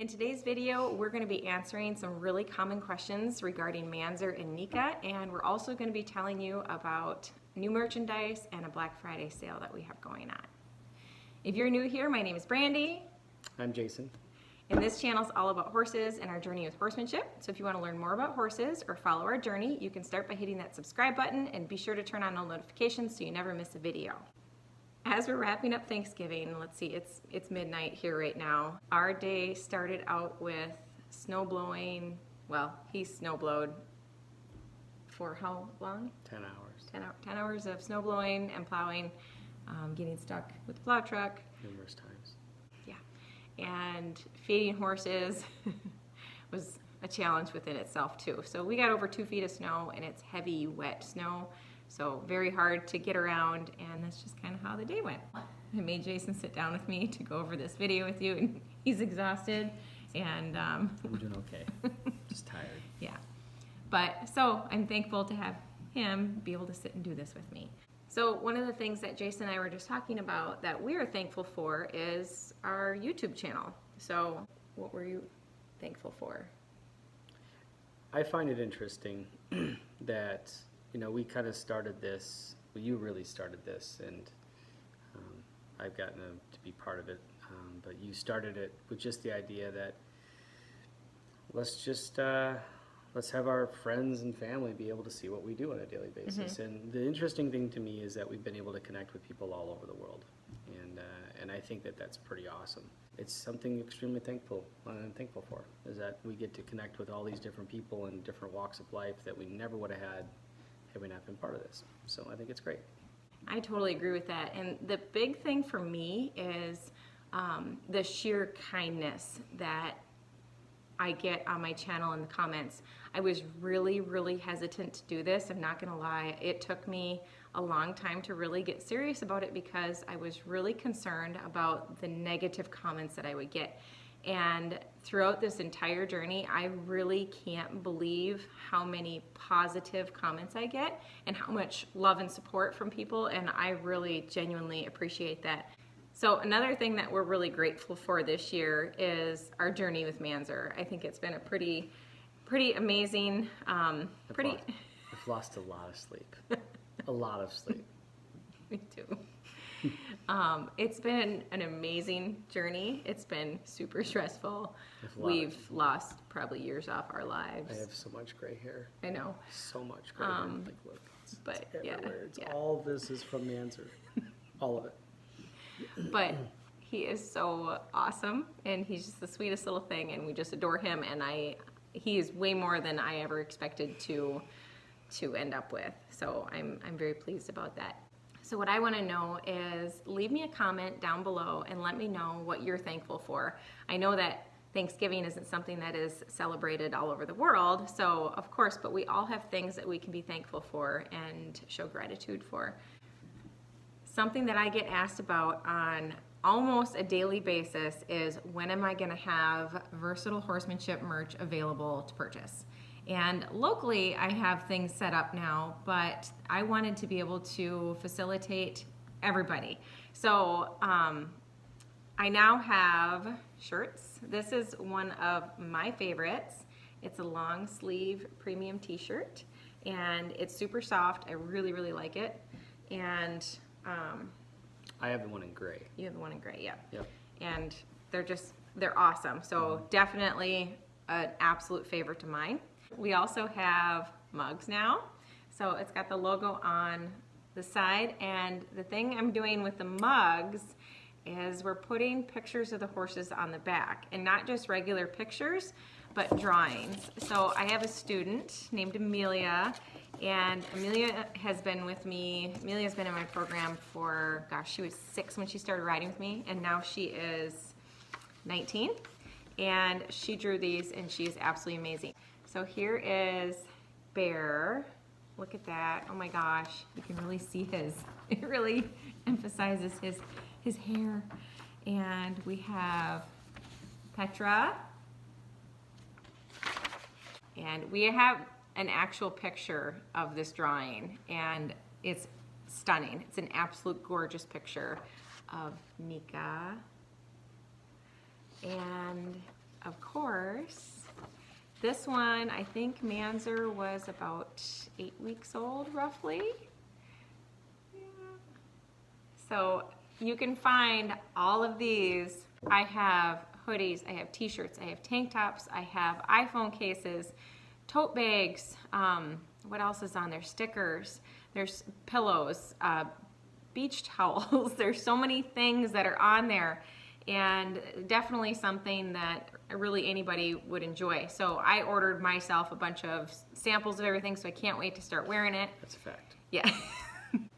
In today's video, we're going to be answering some really common questions regarding Mainzer and Nika, and we're also going to be telling you about new merchandise and a Black Friday sale that we have going on. If you're new here, my name is Brandi. I'm Jason. And this channel is all about horses and our journey with horsemanship. So if you want to learn more about horses or follow our journey, you can start by hitting that subscribe button and be sure to turn on all notifications so you never miss a video. As we're wrapping up Thanksgiving, let's see, it's midnight here right now. Our day started out with snow blowing. Well, he snow blowed for how long? 10 hours. 10 hours of snow blowing and plowing, getting stuck with the plow truck. Numerous times. Yeah. And feeding horses was a challenge within itself too. So we got over 2 feet of snow, and it's heavy, wet snow. So very hard to get around, and that's just kind of how the day went. I made Jason sit down with me to go over this video with you, and he's exhausted, and I'm doing okay. Just tired. Yeah. But so I'm thankful to have him be able to sit and do this with me. So one of the things that Jason and I were just talking about that we are thankful for is our YouTube channel. So what were you thankful for? I find it interesting that, you know, we kind of started this, well, you really started this, and I've gotten to be part of it, but you started it with just the idea that let's have our friends and family be able to see what we do on a daily basis. Mm-hmm. And the interesting thing to me is that we've been able to connect with people all over the world, and I think that that's pretty awesome. It's something extremely thankful for, is that we get to connect with all these different people in different walks of life that we never would have had we not been part of this. So I think it's great. I totally agree with that. And the big thing for me is the sheer kindness that I get on my channel in the comments. I was really, really hesitant to do this. I'm not gonna lie. It took me a long time to really get serious about it because I was really concerned about the negative comments that I would get. And throughout this entire journey, I really can't believe how many positive comments I get and how much love and support from people, and I really genuinely appreciate that. So another thing that we're really grateful for this year is our journey with Mainzer. I think it's been a pretty amazing, I've lost a lot of sleep. A lot of sleep. Me too. It's been an amazing journey. It's been super stressful. We've lost probably years off our lives. I have so much gray hair. I know. So much gray hair. Like, look, but it's everywhere. yeah. All this is from Mainzer. All of it. But he is so awesome, and he's just the sweetest little thing, and we just adore him, and he is way more than I ever expected to end up with. So I'm very pleased about that. So what I want to know is leave me a comment down below and let me know what you're thankful for. I know that Thanksgiving isn't something that is celebrated all over the world, so of course, but we all have things that we can be thankful for and show gratitude for. Something that I get asked about on almost a daily basis is, when am I going to have versatile horsemanship merch available to purchase? And locally, I have things set up now, but I wanted to be able to facilitate everybody. So I now have shirts. This is one of my favorites. It's a long sleeve premium t-shirt, and it's super soft. I really, really like it. And I have the one in gray. You have the one in gray, yeah. Yep. And they're awesome. So definitely an absolute favorite of mine. We also have mugs now. So it's got the logo on the side, and the thing I'm doing with the mugs is we're putting pictures of the horses on the back, and not just regular pictures, but drawings. So I have a student named Amelia, and Amelia has been with me. Amelia's been in my program for, gosh, she was 6 when she started riding with me, and now she is 19. And she drew these, and she is absolutely amazing. So here is Bear. Look at that. Oh my gosh. You can really see it really emphasizes his hair. And we have Petra. And we have an actual picture of this drawing, and it's stunning. It's an absolute gorgeous picture of Nika. And of This one, I think Mainzer was about 8 weeks old, roughly. Yeah. So you can find all of these. I have hoodies, I have t-shirts, I have tank tops, I have iPhone cases, tote bags, what else is on there? Stickers, there's pillows, beach towels. There's so many things that are on there, and definitely something that really anybody would enjoy. So I ordered myself a bunch of samples of everything, so I can't wait to start wearing it. That's a fact. Yeah.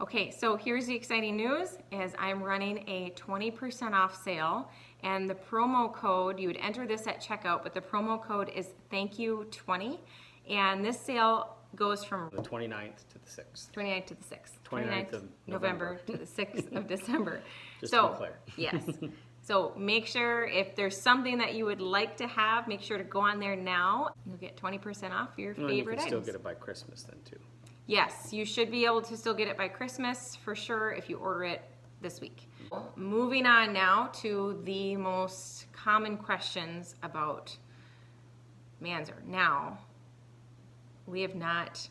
Okay, so here's the exciting news is I'm running a 20% off sale, and the promo code, you would enter this at checkout, but the promo code is thankyou20, and this sale goes from The 29th to the 6th. 29th to the 6th. 29th of November to the 6th of December. Just to be clear. Yes. So make sure if there's something that you would like to have, make sure to go on there now. You'll get 20% off your Well, favorite you can items. still get it by Christmas then too. Yes, you should be able to still get it by Christmas for sure if you order it this week. Moving on now to the most common questions about Mainzer. Now, we have not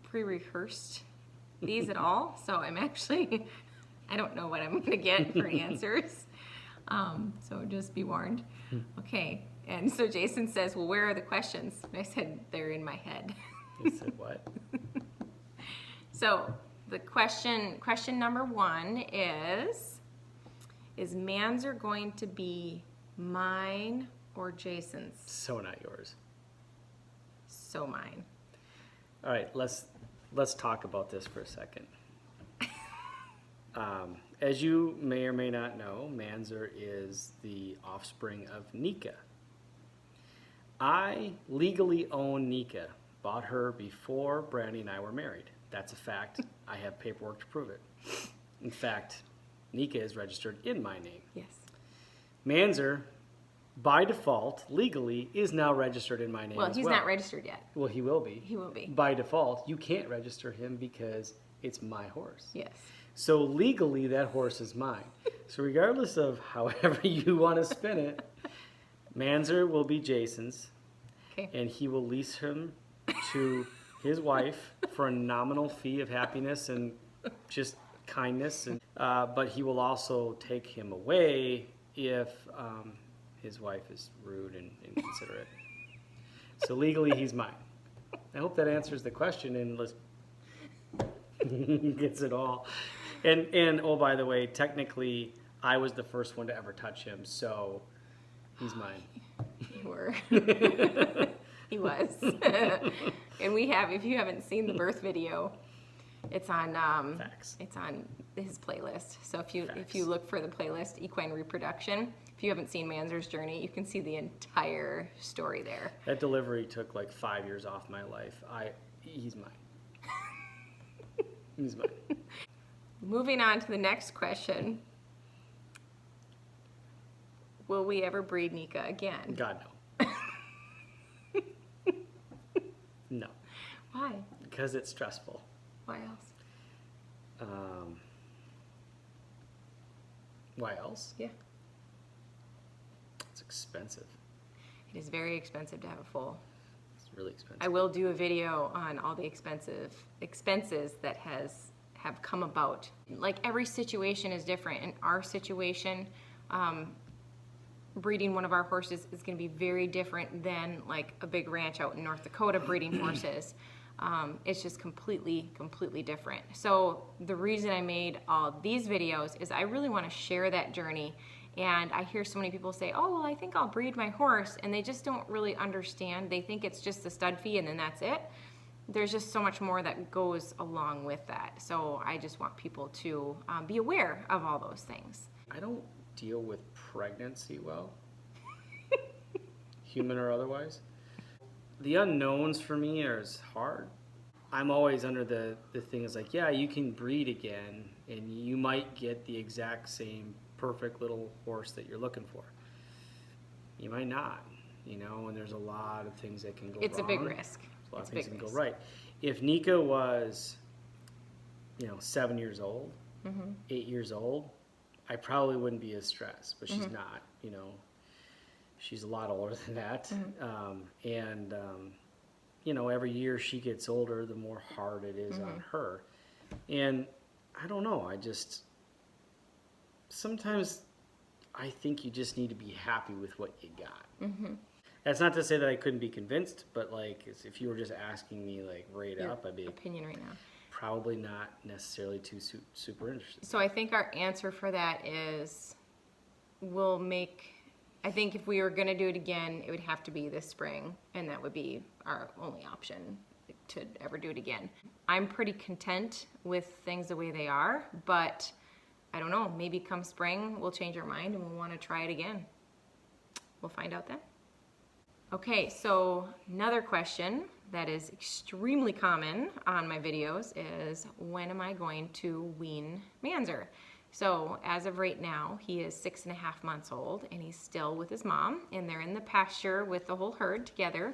pre-rehearsed these at all, so I'm actually, I don't know what I'm going to get for answers. So just be warned. Okay, and so Jason says, well, where are the questions? And I said, they're in my head. You said what? So the question number 1 is Mainzer going to be mine or Jason's? So not yours. So mine. All right, let's talk about this for a second. As you may or may not know, Mainzer is the offspring of Nika. I legally own Nika. Bought her before Brandi and I were married. That's a fact. I have paperwork to prove it. In fact, Nika is registered in my name. Yes. Mainzer, by default, legally, is now registered in my name Well, as he's well. not registered yet. Well, he will be. He will be. By default, you can't register him because it's my horse. Yes. So legally, that horse is mine. So regardless of however you want to spin it, Mainzer will be Jason's, Okay. and he will lease him to his wife for a nominal fee of happiness and just kindness. And but he will also take him away if his wife is rude and inconsiderate. So legally, he's mine. I hope that answers the question and gets it all. And oh, by the way, technically, I was the first one to ever touch him, so he's mine. You were. He was. And we have, if you haven't seen the birth video, it's on Facts. it's on his playlist. So if you Facts. look for the playlist Equine Reproduction, if you haven't seen Mainzer's journey, you can see the entire story there. That delivery took like 5 years off my life. He's mine. He's mine. Moving on to the next question. Will we ever breed Nika again? God, no. No. Why? Because it's stressful. Why else? Why else? Yeah. It's expensive. It is very expensive to have a foal. It's really expensive. I will do a video on all the expenses that have come about. Like every situation is different. In our situation, breeding one of our horses is going to be very different than like a big ranch out in North Dakota breeding horses. It's just completely different. So the reason I made all these videos is I really want to share that journey. And I hear so many people say, oh, well, I think I'll breed my horse. And they just don't really understand. They think it's just the stud fee and then that's it. There's just so much more that goes along with that. So I just want people to be aware of all those things. I don't deal with pregnancy well, human or otherwise. The unknowns for me are hard. I'm always under the thing is like, yeah, you can breed again and you might get the exact same perfect little horse that you're looking for. You might not, and there's a lot of things that can go wrong. It's a big risk. A lot of things can go right. If Nika was, 7 years old, 8 years old, I probably wouldn't be as stressed, but she's not, She's a lot older than that. And, you know, every year she gets older, the more hard it is on her. And I don't know, sometimes I think you just need to be happy with what you got. That's not to say that I couldn't be convinced, but like if you were just asking me like right Your up, I'd be opinion right now. probably not necessarily too super interested. So I think our answer for that is I think if we were going to do it again, it would have to be this spring, and that would be our only option to ever do it again. I'm pretty content with things the way they are, but I don't know, maybe come spring we'll change our mind and we'll want to try it again. We'll find out then. Okay, so another question that is extremely common on my videos is, when am I going to wean Mainzer? So as of right now, he is 6.5 months old and he's still with his mom, and they're in the pasture with the whole herd together.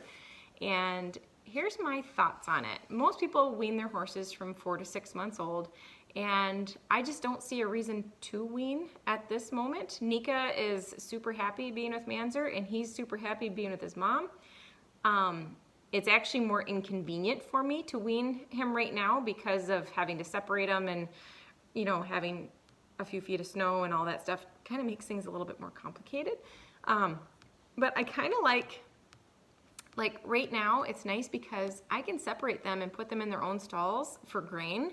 And here's my thoughts on it. Most people wean their horses from 4 to 6 months old, and I just don't see a reason to wean at this moment. Nika is super happy being with Mainzer, and he's super happy being with his mom. It's actually more inconvenient for me to wean him right now because of having to separate him, and you know, having a few feet of snow and all that stuff kind of makes things a little bit more complicated. But I kind of like right now it's nice because I can separate them and put them in their own stalls for grain.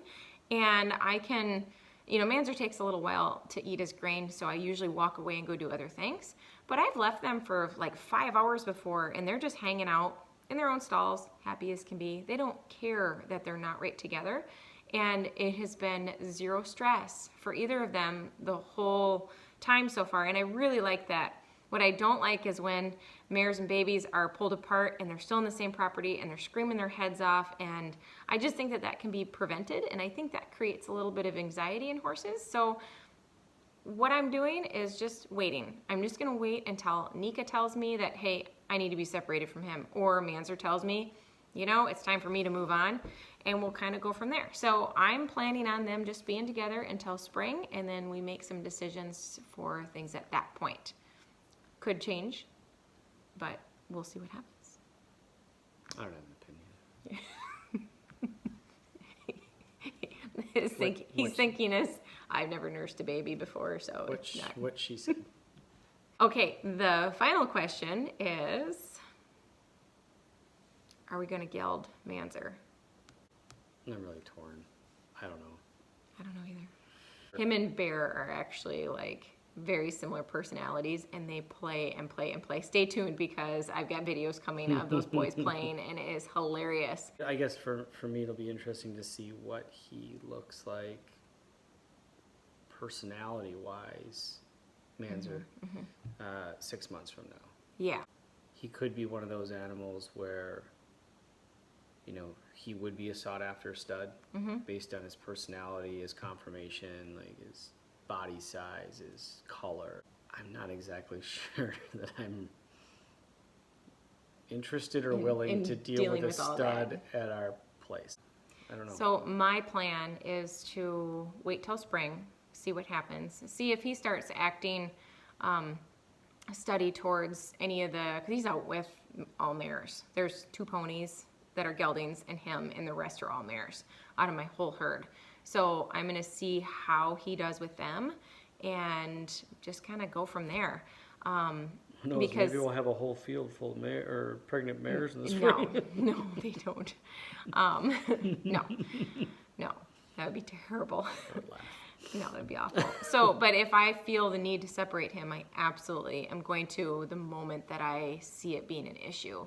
And I can, you know, Mainzer takes a little while to eat his grain, so I usually walk away and go do other things. But I've left them for like 5 hours before, and they're just hanging out in their own stalls, happy as can be. They don't care that they're not right together. And it has been zero stress for either of them the whole time so far. And I really like that. What I don't like is when mares and babies are pulled apart and they're still in the same property and they're screaming their heads off. And I just think that can be prevented. And I think that creates a little bit of anxiety in horses. So what I'm doing is just waiting. I'm just going to wait until Nika tells me that, hey, I need to be separated from him. Or Mainzer tells me, you know, it's time for me to move on. And we'll kind of go from there. So I'm planning on them just being together until spring, and then we make some decisions for things at that point. Could change, but we'll see what happens. I don't have an opinion. He's thinking is, I've never nursed a baby before, so it's not. What she said. Okay, the final question is, are we going to geld Mainzer? I'm really torn. I don't know. I don't know either. Him and Bear are actually like very similar personalities, and they play and play and play. Stay tuned because I've got videos coming of those boys playing, and it is hilarious. I guess for me it'll be interesting to see what he looks like personality-wise, Mainzer, 6 months from now. Yeah. He could be one of those animals where, you know, he would be a sought-after stud based on his personality, his conformation, like his body size, his color. I'm not exactly sure that I'm interested or willing to deal with a stud at our place. I don't know. So my plan is to wait till spring, see what happens, see if he starts acting steady towards any of the, because he's out with all mares. There's 2 ponies that are geldings and him, and the rest are all mares out of my whole herd. So I'm going to see how he does with them and just kind of go from there. Because maybe we'll have a whole field full of pregnant mares in the spring. No, they don't. No, that would be terrible. No, that'd be awful. So, but if I feel the need to separate him, I absolutely am going to the moment that I see it being an issue.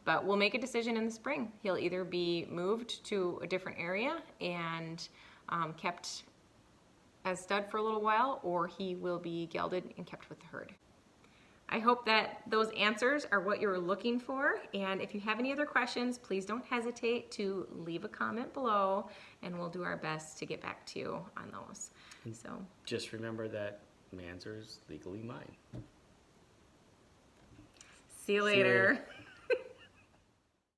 But we'll make a decision in the spring. He'll either be moved to a different area and kept as stud for a little while, or he will be gelded and kept with the herd. I hope that those answers are what you're looking for. And if you have any other questions, please don't hesitate to leave a comment below, and we'll do our best to get back to you on those. So just remember that Mainzer is legally mine. See you later.